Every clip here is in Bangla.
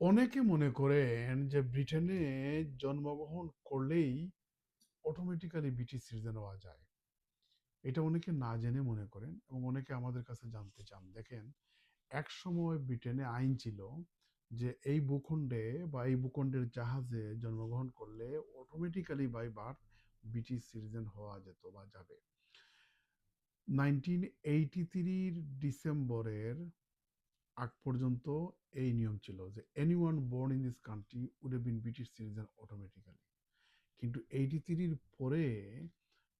অনেকে মনে করেন যে ব্রিটেনে জন্মগ্রহণ করলেই অটোমেটিক্যালি ব্রিটিশ সিটিজেন হওয়া যায়। এটা অনেকে না জেনে মনে করেন এবং অনেকে আমাদের কাছে জানতে চান। দেখেন, একসময় ব্রিটেনে আইন ছিল যে এই ভূখণ্ডে বা এই ভূখণ্ডের জাহাজে জন্মগ্রহণ করলে automatically by birth British citizen হওয়া যেত বা যাবে। 1983 ডিসেম্বরের আগ পর্যন্ত এই নিয়ম ছিল যে anyone born in this country would have been British citizen automatically। কিন্তু 83-র পরে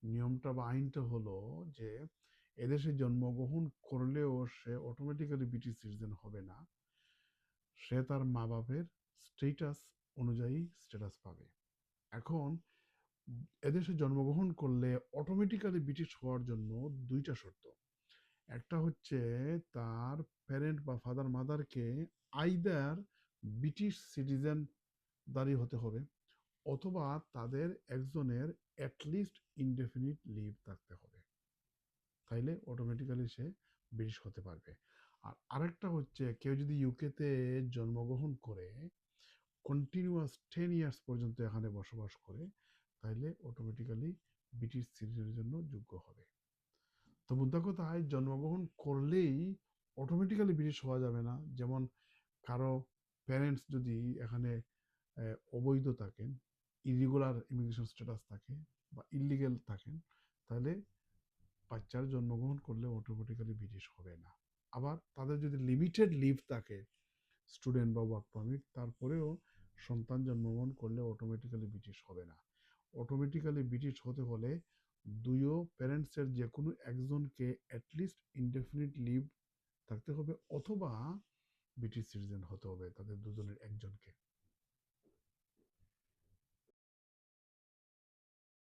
নিয়মটা বা আইনটা হলো যে এদেশে জন্মগ্রহণ করলেও সে অটোমেটিক্যালি ব্রিটিশ সিটিজেন হবে না, সে তার মা বাপের স্টেটাস অনুযায়ী স্ট্যাটাস পাবে। এখন এদেশে জন্মগ্রহণ করলে অটোমেটিক্যালি ব্রিটিশ হওয়ার জন্য দুইটা শর্ত। একটা হচ্ছে তার প্যারেন্ট বা ফাদার মাদারকে আইদার ব্রিটিশ সিটিজেন দাঁড়ি হতে হবে, অথবা তাদের একজনের অ্যাটলিস্ট ইনডেফিনিট লিভ থাকতে হবে, তাইলে অটোমেটিক্যালি সে ব্রিটিশ হতে পারবে। আর আরেকটা হচ্ছে কেউ যদি ইউকেতে জন্মগ্রহণ করে কন্টিনিউয়াস 10 ইয়ার্স পর্যন্ত এখানে বসবাস করে, তাহলে অটোমেটিক্যালি ব্রিটিশ সিটিজেনের জন্য যোগ্য হবে। তো মুদ্রা কথায় জন্মগ্রহণ করলেই অটোমেটিক্যালি ব্রিটিশ হওয়া যাবে না। যেমন কারো প্যারেন্টস যদি এখানে অবৈধ থাকেন, ইরেগুলার ইমিগ্রেশন স্ট্যাটাস থাকে বা ইলিগেল থাকেন, তাহলে বাচ্চার জন্মগ্রহণ করলে অটোমেটিক্যালি ব্রিটিশ হবে না। আবার তাদের যদি লিমিটেড লিভ থাকে, স্টুডেন্ট বা ওয়ার্ক পারমিট, তারপরেও সন্তান জন্মগ্রহণ করলে অটোমেটিক্যালি ব্রিটিশ হবে না। অটোমেটিক্যালি ব্রিটিশ হতে হলে দুইও প্যারেন্টসের যে কোনো একজনকে অ্যাটলিস্ট ইনডেফিনিট লিভ থাকতে হবে, অথবা ব্রিটিশ সিটিজেন হতে হবে তাদের দুজনের একজনকে।